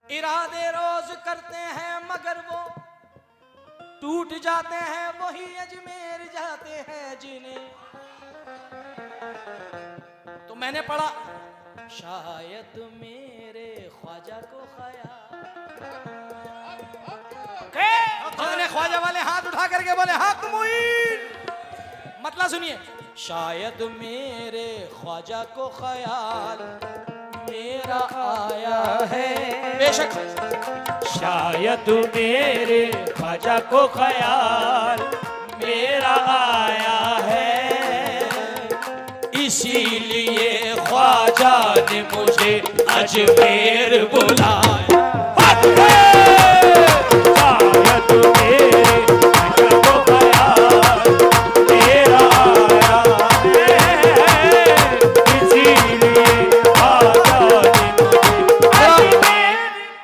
इरादे रोज करते हैं मगर वो टूट जाते हैं, वही अजमेर जाते हैं जिन्हें। तो मैंने पढ़ा शायद मेरे ख्वाजा को ख्याल। ख्वाजा वाले हाथ उठा करके बोले हक मुईन। मतलब सुनिए, शायद मेरे ख्वाजा को ख्याल मेरा आया है। बेशक शायद मेरे ख्वाजा को ख्याल मेरा आया है, इसीलिए ख्वाजा ने मुझे अजमेर बुलाया। शायद मेरे ख्वाजा को ख्याल मेरा आया है, इसीलिए ख्वाजा ने मुझे।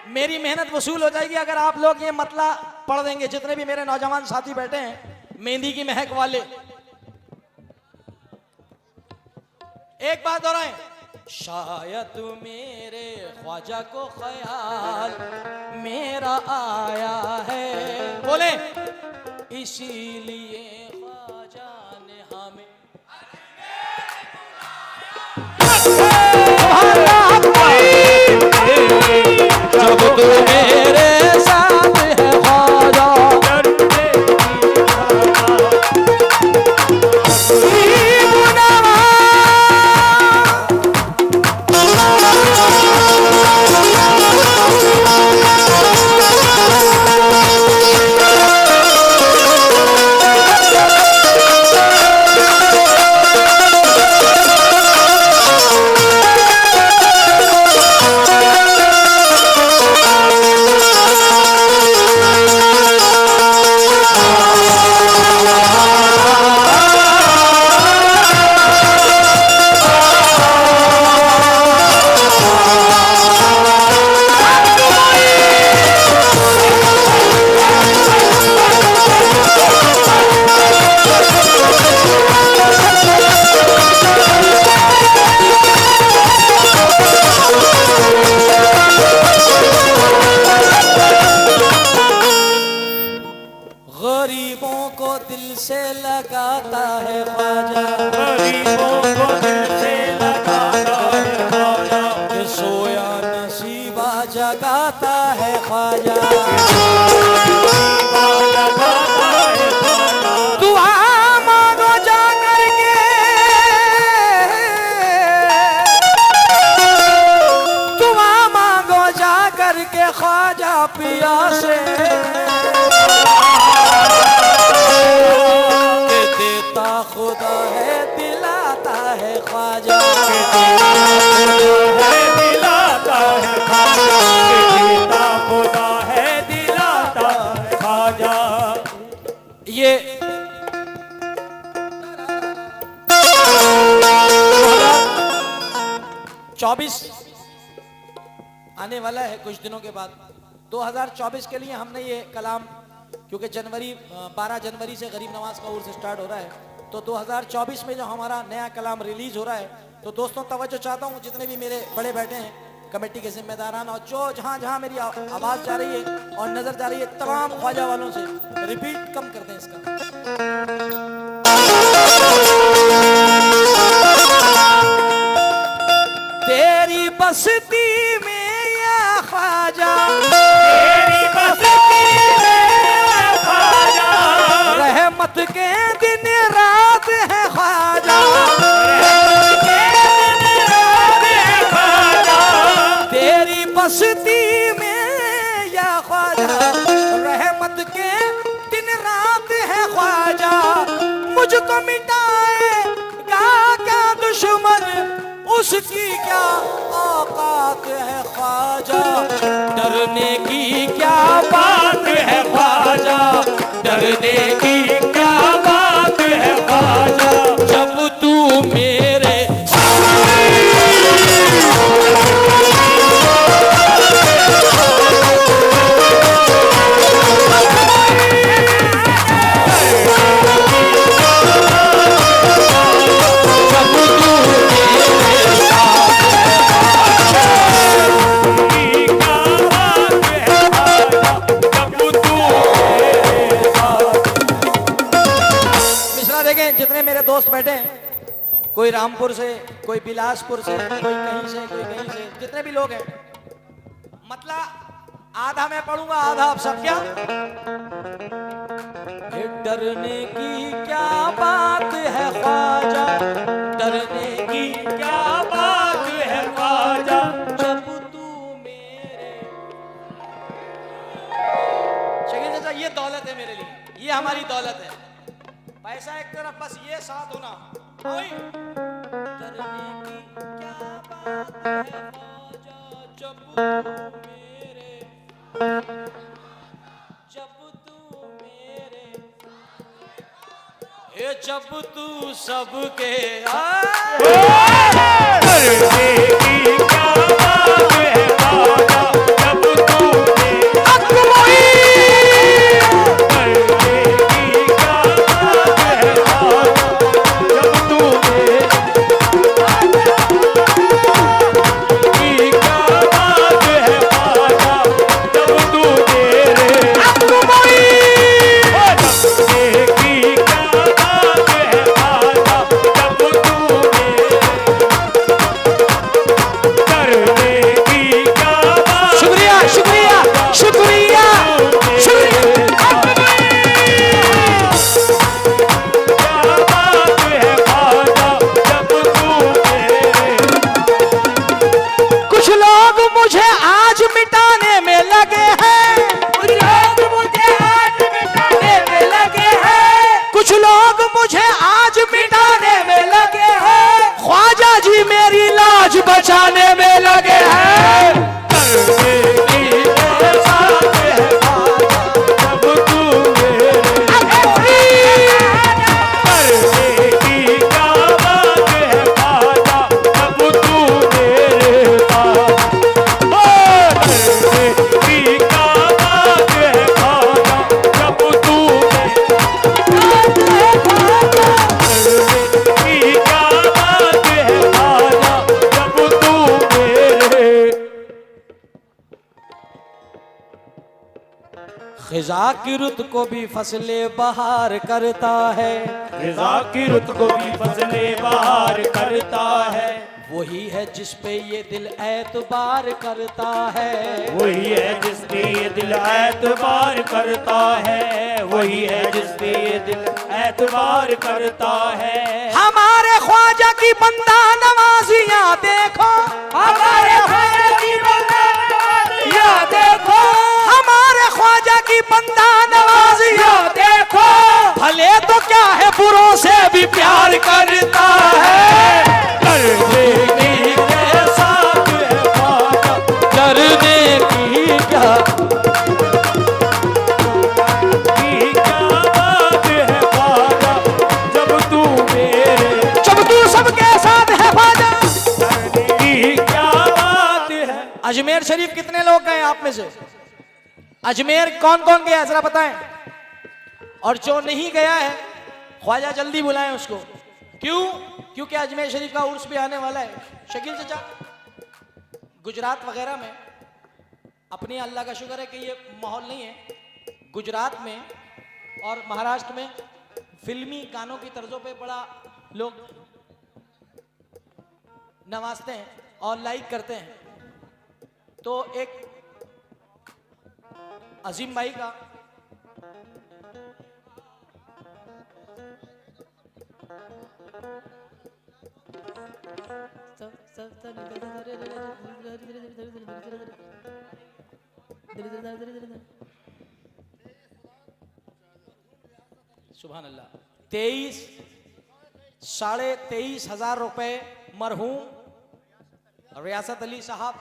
मेरी मेहनत वसूल हो जाएगी अगर आप लोग ये मतला पढ़ देंगे। जितने भी मेरे नौजवान साथी बैठे हैं मेहंदी की महक वाले, एक बात दोहराएं, शायद मेरे ख्वाजा को ख्याल मेरा आया है, बोले इसीलिए ख्वाजा ने हमें। जब तू मेरे साथ है ख्वाजा, गरीबों को दिल से लगाता है ख्वाजा, गरीबों को दिल से लगाता है ख्वाजा, कि सोया नसीबा जगाता है ख्वाजा। दुआ मांगो जा करके, दुआ मांगो जा करके ख्वाजा पिया से, देता खुदा है दिलाता है ख्वाजा, दिलाता है ख्वाजा, देता खुदा है दिलाता है ख्वाजा। ये 2024 आने वाला है कुछ दिनों के बाद। 2024 के लिए हमने ये कलाम, क्योंकि 12 जनवरी से गरीब नवाज का उर्स स्टार्ट हो रहा है, तो 2024 में जो हमारा नया कलाम रिलीज हो रहा है, तो दोस्तों तवज्जो चाहता हूँ, जितने भी मेरे बड़े बैठे हैं कमेटी के जिम्मेदारान, और जो जहाँ जहाँ मेरी आवाज़ जा रही है और नजर जा रही है, तमाम ख्वाजा वालों से रिपीट कम कर दें इसका। तेरी बस्ती में या ख्वाजा, तेरी बस्ती में ख्वाजा, रहमत के दिन रात है ख्वाजा, तेरी बस्ती में या ख्वाजा, रहमत के दिन रात है ख्वाजा, मुझको मिटाएगा क्या दुश्मन, उसकी क्या औकात है ख्वाजा, डरने की क्या बात है ख्वाजा, डरने की क्या बात है ख्वाजा, जब तू मेरे की क्या दोस्त बैठे हैं, कोई रामपुर से, कोई बिलासपुर से, कोई कहीं से, कोई कहीं से, जितने भी लोग हैं, मतलब आधा मैं पढ़ूंगा, आधा आप सब। क्या डरने की क्या बात है ख्वाजा, डरने की क्या बात है ख्वाजा, जब तू मेरे। शकील चाचा, ये दौलत है मेरे लिए, ये हमारी दौलत है। पैसा एक तरफ, बस ये साथ होना। डरने की क्या बात है ख्वाजा, जब तू मेरे, जब तू मेरे, ये जब तू सबके डरने की क्या बात है ख्वाजा, जब तू मेरे, डरने की क्या बात है ख्वाजा, जब तू मेरे, की क्या बात है ख्वाजा, जब तू मेरे, डरने की क्या बात है ख्वाजा, जब तू मेरे, डरने की क्या बात, शुक्रिया शुक्रिया शुक्रिया शुक्रिया। क्या बात है ख्वाजा, जब तू मेरे, कुछ लोग मुझे आज मिटाने में लगे हैं, कुछ लोग मुझे आज मिटाने में लगे हैं, कुछ लोग मुझे आज मिटाने में लगे हैं, ख्वाजा जी मेरी लाज बचाने में लगे हैं। डरने की क्या बात है ख्वाजा, जब तू मेरे, डरने की क्या बात है ख्वाजा, जब तू मेरे पास, डरने की क्या बात है ख्वाजा, जब तू मेरे, डरने की क्या बात है ख्वाजा, जब तू मेरे, खिजा की रुत को भी फसले बहार करता है, खिजा की रुत को भी फसले बहार करता है, वही है जिस पे ये दिल एतबार करता है, वही है जिस पे ये दिल एतबार करता है, वही है जिस पे ये दिल एतबार करता है। हमारे ख्वाजा की बंदा नवाजियां देखो, हमारे ख्वाजा की बंदा नवाजियां देखो, हमारे ख्वाजा की बंदा नवाजियां देखो, भले तो क्या है बुरों से भी प्यार करता है। डरने की क्या साथ है ख्वाजा, डरने की क्या, की क्या बात है ख्वाजा, जब तू मेरे, जब तू सबके साथ है ख्वाजा। डरने की क्या बात है। अजमेर शरीफ कितने लोग गए आप में से? अजमेर कौन कौन गया जरा बताएं। और जो नहीं गया है ख्वाजा जल्दी बुलाएं उसको। क्यों? क्योंकि अजमेर शरीफ का उर्स भी आने वाला है। शकील चाचा, गुजरात वगैरह में अपनी अल्लाह का शुक्र है कि ये माहौल नहीं है। गुजरात में और महाराष्ट्र में फिल्मी गानों की तर्जों पे बड़ा लोग नवाजते हैं और लाइक करते हैं। तो एक अजीम भाई का सुभान अल्लाह 23,500 रुपए मरहूम रियासत अली साहब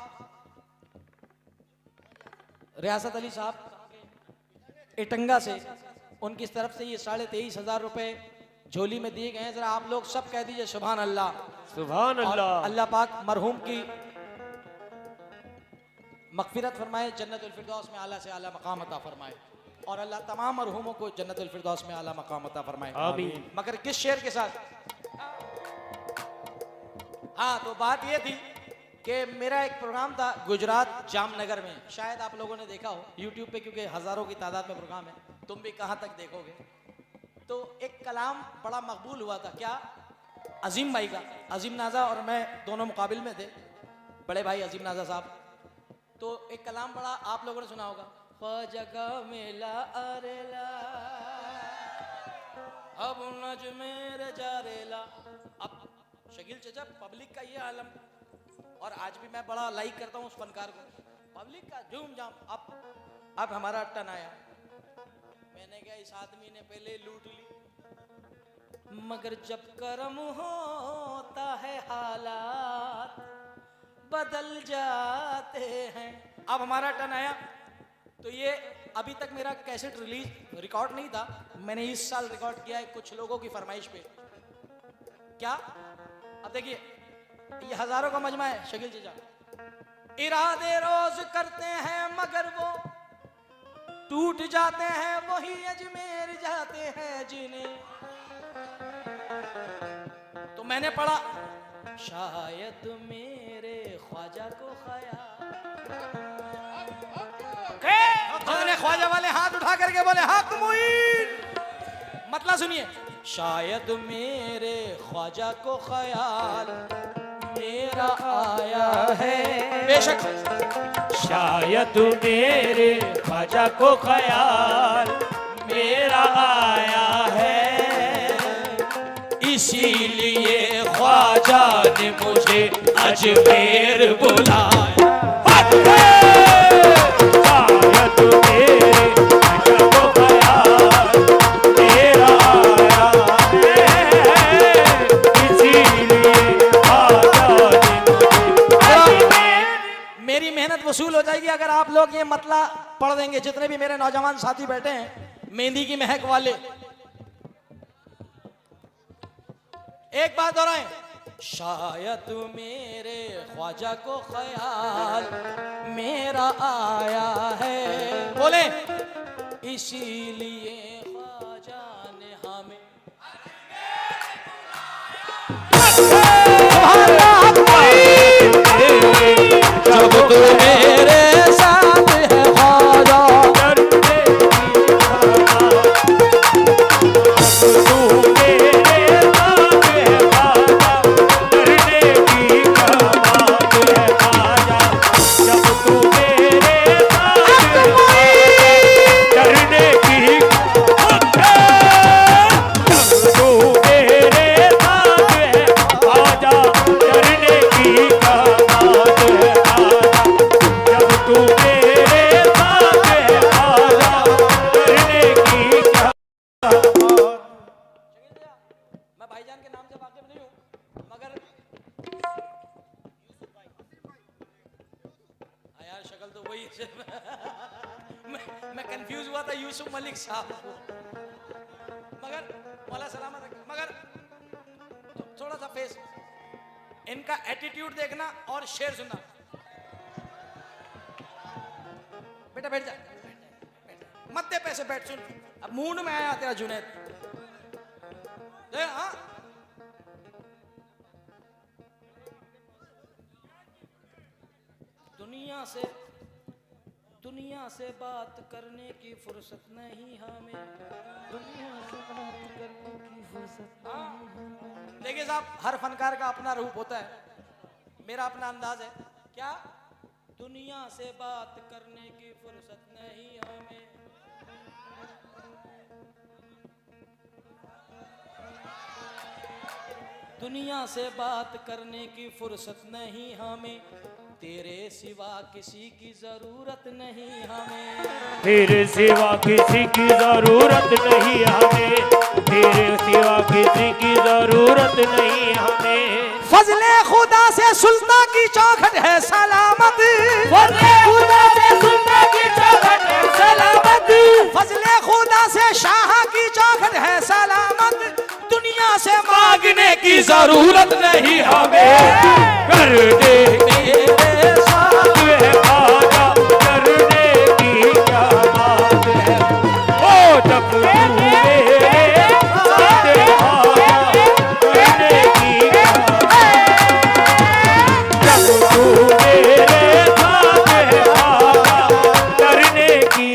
इटंगा से उनकी तरफ से ये 23,500 रुपए झोली में दिए गए हैं। जरा आप लोग सब कह दीजिए सुभान अल्लाह। सुभान और अल्लाह। अल्लाह पाक मरहूम की मगफिरत फरमाए, जन्नतुल फिरदौस में आला से आला मकाम अता फरमाए और अल्लाह तमाम मरहूमों को जन्नतुल फिरदौस में आला मकाम अता फरमाए। आमीन। मगर किस शेर के साथ? हाँ, तो बात ये थी कि मेरा एक प्रोग्राम था गुजरात जामनगर में, शायद आप लोगों ने देखा हो यूट्यूब पे, क्योंकि हजारों की तादाद में प्रोग्राम है, तुम भी कहाँ तक देखोगे। तो एक कलाम बड़ा मकबूल हुआ था, क्या? अजीम भाई का। अजीम नाजा और मैं दोनों मुकाबिल में थे, बड़े भाई अजीम नाजा साहब। तो एक कलाम बड़ा आप लोगों ने सुना होगा, ख्वाजा का मेला अरेला अब नज मेरे जारेला। अब शकील चचा, पब्लिक का ये आलम, और आज भी मैं बड़ा लाइक करता हूँ उस फनकार को, पब्लिक का झूम झाम। अब हमारा टर्न आया, मैंने कहा इस आदमी ने पहले लूट ली, मगर जब कर्म होता है हालात बदल जाते हैं। अब हमारा टर्न आया। तो ये अभी तक मेरा कैसेट रिकॉर्ड नहीं था, मैंने इस साल रिकॉर्ड किया है कुछ लोगों की फरमाइश पे। क्या? अब देखिए, ये हजारों का मजमा है शकील चचा। इरादे रोज करते हैं मगर वो टूट जाते हैं, वही अजमेर जाते हैं जिन्हें। तो मैंने पढ़ा, शायद मेरे ख्वाजा को ख्वाजा वाले हाथ उठा करके बोले हक मुईन। मतलब सुनिए, शायद मेरे ख्वाजा को ख्याल मेरा आया है, बेशक शायद मेरे ख्वाजा को ख्याल मेरा आया है, इसीलिए ख्वाजा ने मुझे अजमेर बुलाया। शायद मेरे ख्वाजा को ख्याल मेरा आया है, इसीलिए ख्वाजा ने मेरी मेहनत वसूल हो जाएगी अगर आप लोग ये मतला पढ़ देंगे। जितने भी मेरे नौजवान साथी बैठे हैं मेहंदी की महक वाले, एक बात दोहराएं, शायद मेरे ख्वाजा को ख्याल मेरा आया है, बोले इसीलिए ख्वाजा ने हमें। जब तू मेरे साथ है ख्वाजा, मैं कंफ्यूज हुआ था यूसुफ मलिक साहब को, मगर मौला सलामत रखे। मगर थोड़ा सा फेस, इनका एटीट्यूड देखना और शेर सुनना। बेटा बैठ जा, मत दे पैसे, बैठ सुन। अब मूड में आया तेरा जुनैद। हाँ, दुनिया से बात करने की फुर्सत नहीं हमें, दुनिया से बात करने की फुर्सत नहीं हमें। देखिए साहब, हर फनकार का अपना रूप होता है, मेरा अपना अंदाज है। क्या? दुनिया से बात करने की फुर्सत नहीं हमें, दुनिया से बात करने की फुर्सत नहीं हमें, तेरे सिवा किसी की जरूरत नहीं हमें, तेरे सिवा किसी की जरूरत नहीं हमें, तेरे सिवा किसी की जरूरत नहीं हमें। फजले खुदा से सुल्तान की चौखट है सलामत, फजले खुदा से सुल्तान की चौखट है सलामत, फजले खुदा से शाह की चौखट है सलामत, दुनिया से मांगने की जरूरत नहीं हमें, कर दे मेरे साथ है ख्वाजा, करने की क्या बात है, ओ जब तू मेरे साथ है ख्वाजा, करने की क्या बात है, जब तू मेरे साथ है ख्वाजा, करने की।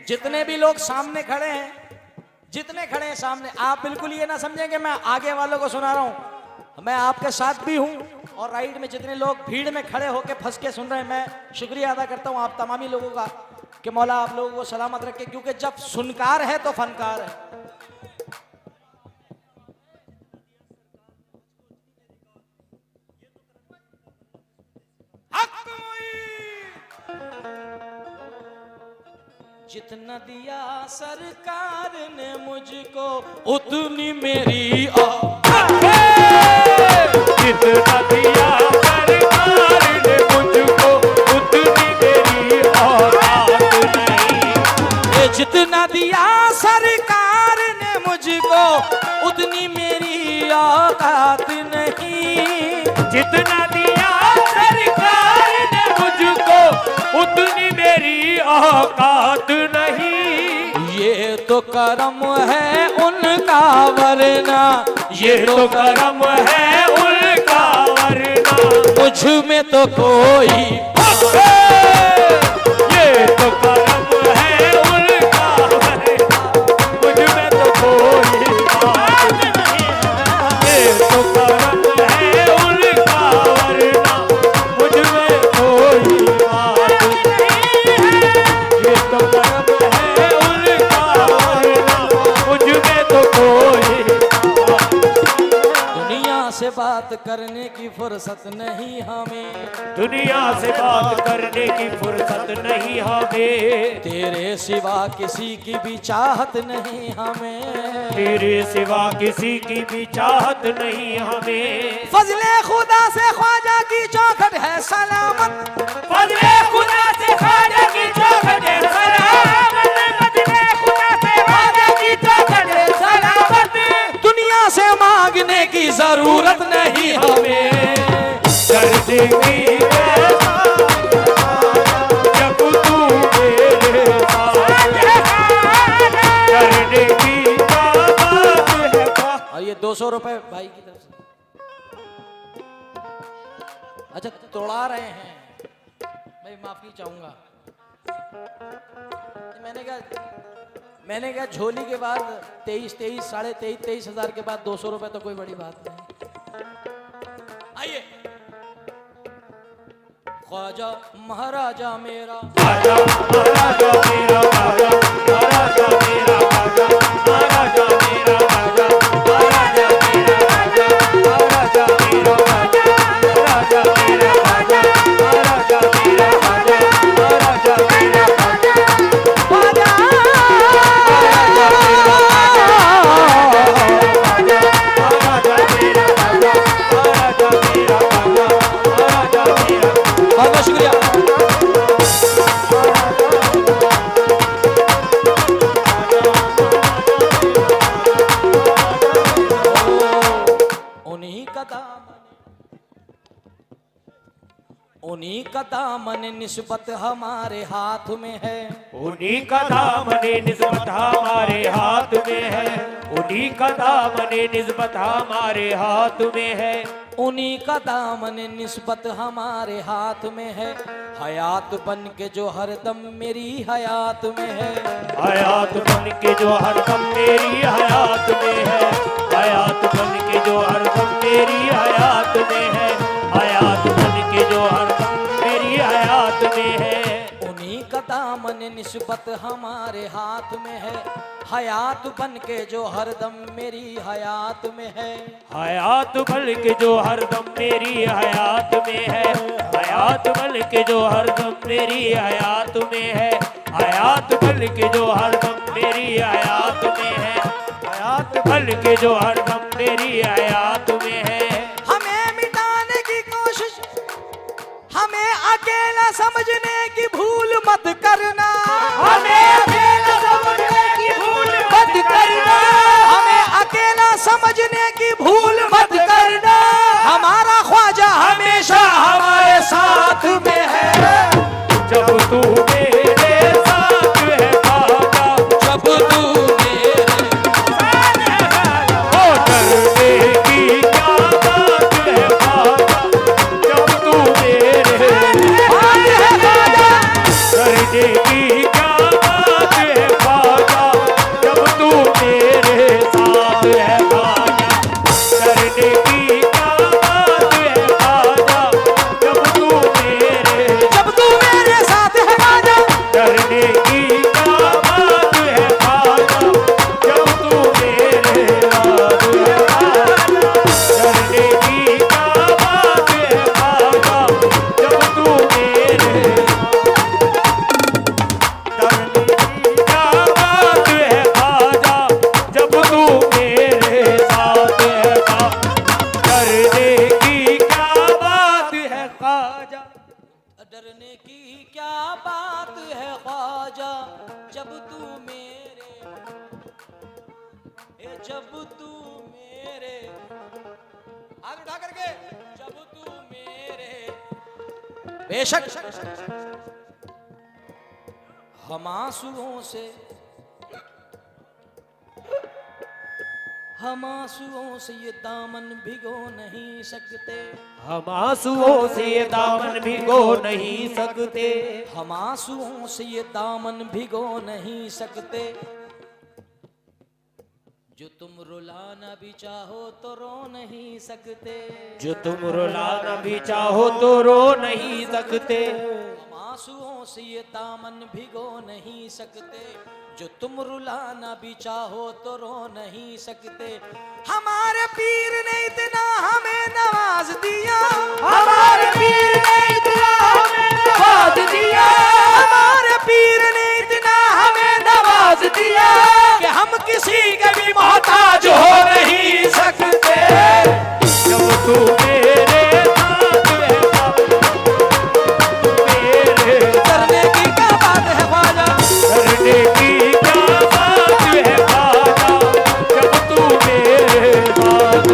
जितने भी लोग सामने खड़े हैं, जितने खड़े हैं सामने, आप बिल्कुल ये ना समझें कि मैं आगे वालों को सुना रहा हूं, मैं आपके साथ भी हूं। और राइट में जितने लोग भीड़ में खड़े होकर फंस के सुन रहे हैं, मैं शुक्रिया अदा करता हूं आप तमामी लोगों का कि मौला आप लोगों को सलामत रखे, क्योंकि जब सुनकार है तो फनकार है। जितना दिया सरकार ने मुझको उतनी मेरी जितना दिया सरकार ने मुझको उतनी मेरी औकात नहीं। जितना दिया सरकार ने मुझको उतनी मेरी औकात नहीं। जितना दिया सरकार ने मुझको उतनी मेरी औकात नहीं। ये तो करम है उनका वरना, ये तो करम है उनका वरना मुझ में तो कोई, ये तो करम है उनका वरना मुझ में तो कोई बात नहीं। ये तो करम है उनका वरना मुझ में कोई बात नहीं। ये तो करम है उनका वरना मुझ में तो कोई। दुनिया से बात करने की फुर्सत नहीं हमें, दुनिया से बात करने की फुर्सत नहीं हमें। तेरे सिवा किसी की भी चाहत नहीं हमें, तेरे सिवा किसी की भी चाहत नहीं हमें। फजले खुदा से ख्वाजा की चौखट है सलामत, फजले खुदा से ख्वाजा की चौखट है सलामत। फजले खुदा से ख्वाजा की चौखट है सलामत। दुनिया से मांगने की जरूरत नहीं हमें। कर देंगी जब तू मेरे साथ करने की बात है। और ये 200 रुपए भाई की तरफ से, अच्छा तोड़ा रहे हैं, मैं माफी चाहूंगा। मैंने कहा झोली के बाद 23 साढ़े 23 हजार के बाद 200 रुपए तो कोई बड़ी बात नहीं। आइए, ख्वाजा महाराजा मेरा, राजा महाराजा मेरा राजा, महाराजा मेरा राजा, महाराजा मेरा राजा, महाराजा मेरा राजा, महाराजा मेरा राजा, महाराजा मेरा राजा, महाराजा मेरा राजा, महाराजा मेरा राजा, ख्वाजा बहुत बहुत शुक्रिया। उन्हीं का दामन निस्बत हमारे हाथ में है, उन्हीं का दामन निस्बत हमारे हाथ में है। उन्हीं का दामन निस्बत हमारे हाथ में है। उन्हीं का दामन निस्बत हमारे हाथ में है। हयात बन के जो हरदम मेरी हयात में है, हयात बन के जो हरदम मेरी हयात में है। हयात बन के जो हरदम मेरी हयात में है। हयात बन के जो हरदम मेरी हयात में है। उन्हीं का दामन निस्बत हमारे हाथ में है। हयात बन के जो हरदम मेरी हयात में है। हयात बन के जो हरदम मेरी हयात में है। हयात बन के जो हरदम मेरी हयात में है। हयात बन के जो हरदम मेरी हयात में है। हयात बन के जो हरदम मेरी हयात में है। हमें मिटाने की कोशिश, हमें अकेला समझने की भूल मत करना। हमें अकेला समझने की भूल मत करना। हमें अकेला समझने की भूल मत करना। हमारा ख्वाजा हमेशा हमारे साथ में है। जब तू मेरे साथ है ख्वाजा, जब तू मेरे ओ डरने की क्या बात है ख्वाजा। जब तू मेरे डरने की क्या बात है ख्वाजा। जब तू मेरे ख्वाजा जब तू मेरे, जब तू मेरे, हाथ उठा करके, जब तू मेरे, बेशक हम आंसुओं से, हम आंसुओं से ये दामन भिगो नहीं सकते, हम आंसुओं से ये दामन भिगो नहीं सकते, हम आंसुओं से ये दामन भिगो नहीं सकते, जो तुम रुलाना भी चाहो तो रो नहीं सकते, जो तुम रुलाना भी चाहो तो रो नहीं सकते, हम आंसुओं से ये दामन भिगो नहीं सकते, जो तुम रुलाना भी चाहो तो रो नहीं सकते, हमारे पीर ने इतना हमें नवाज दिया, हमारे पीर ने इतना हमें नवाज दिया, हमारे पीर ने इतना हमें नवाज दिया कि हम किसी के भी मोहताज हो नहीं सकते, जब तू मेरे साथ है मेरे, करने की क्या बात है ख्वाजा, करने की क्या बात है ख्वाजा, जब तू मेरे साथ,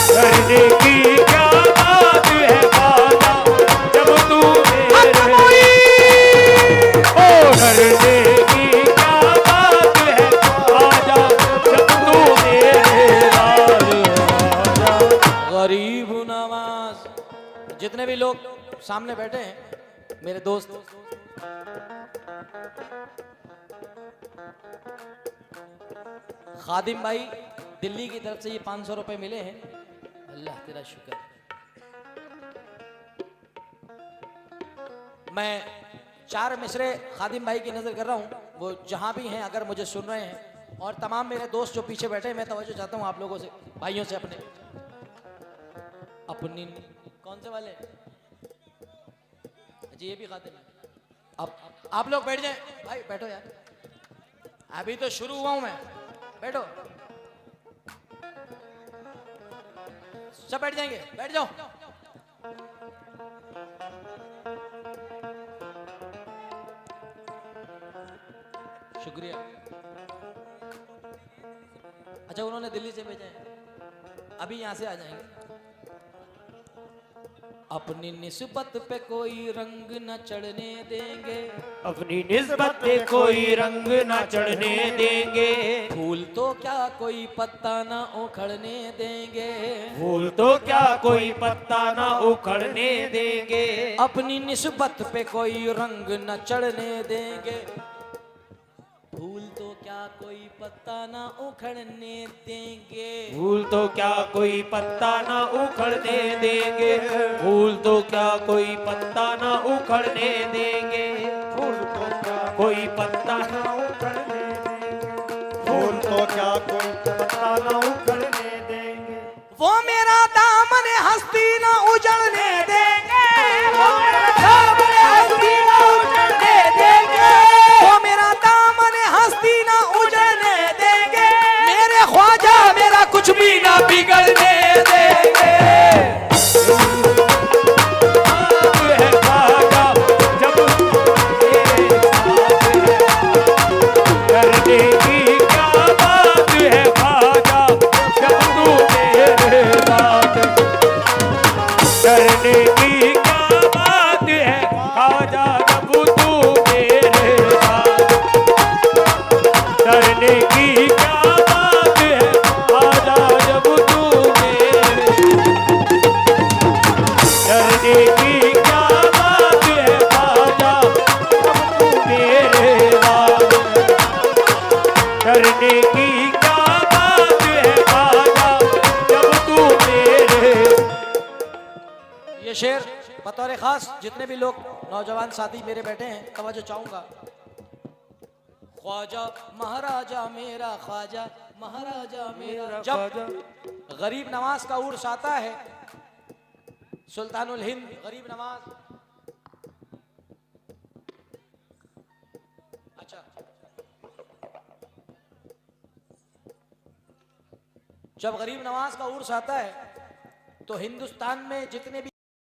करने की क्या बात है ख्वाजा, जब तू मेरे, ओ करने की क्या बात है ख्वाजा, जब तू मेरे साथ ख्वाजा। गरीब नवाज। जितने भी लोग सामने बैठे हैं मेरे दोस्त, खादिम भाई दिल्ली की तरफ से ये 500 रुपए मिले हैं, अल्लाह तेरा शुक्र। मैं 4 मिसरे खादिम भाई की नजर कर रहा हूँ, वो जहां भी हैं अगर मुझे सुन रहे हैं, और तमाम मेरे दोस्त जो पीछे बैठे हैं, मैं तवज्जो चाहता हूँ आप लोगों से, भाइयों से, अपनी कौन से वाले जी, ये भी खाते हैं। अब आप लोग बैठ जाएं, भाई बैठो यार, अभी तो शुरू हुआ हूं मैं, बैठो, सब बैठ जाएंगे, बैठ जाओ। शुक्रिया। अच्छा, उन्होंने दिल्ली से भेजे हैं, अभी यहां से आ जाएंगे। अपनी निस्बत पे कोई रंग न चढ़ने देंगे, अपनी निस्बत पे कोई रंग न चढ़ने देंगे, फूल तो क्या कोई पत्ता न उखड़ने देंगे, फूल तो क्या कोई पत्ता न उखड़ने देंगे, अपनी निस्बत पे कोई रंग न चढ़ने देंगे, फूल तो क्या कोई पत्ता न उखड़ने देंगे, फूल तो क्या कोई पत्ता न उखड़ने देंगे, फूल तो क्या कोई पत्ता न उखड़ने देंगे, फूल तो क्या कोई पत्ता न उखड़ने देंगे, फूल तो क्या कोई पत्ता न उखड़ने देंगे, वो मेरा दामन हस्ती न उजड़ने देंगे, वो मेरा दामन हस्ती न उजड़ने देंगे, वो मेरा दामन हस्ती न उजड़ने देंगे, मेरे ख्वाजा मेरा कुछ भी ना बिगड़ने देंगे, है ख्वाजा जब मेरे साथ है, करने की क्या बात है ख्वाजा जब तू मेरे साथ, करने की क्या बात है ख्वाजा जब तू मेरे साथ, करने की क्या बात है ख्वाजा जब तू मेरे, करने की क्या बात है ख्वाजा जब तू मेरे साथ, करने की क्या बात है ख्वाजा जब तू मेरे। ये शेर बतौर खास जितने भी लोग नौजवान साथी मेरे बैठे हैं तवज्जो चाहूंगा। ख्वाजा महाराजा मेरा, ख्वाजा महाराजा मेरा, जब गरीब नवाज का उर्स आता है, सुल्तानुल हिंद गरीब नवाज, अच्छा, जब गरीब नवाज का उर्स आता है तो हिंदुस्तान में जितने भी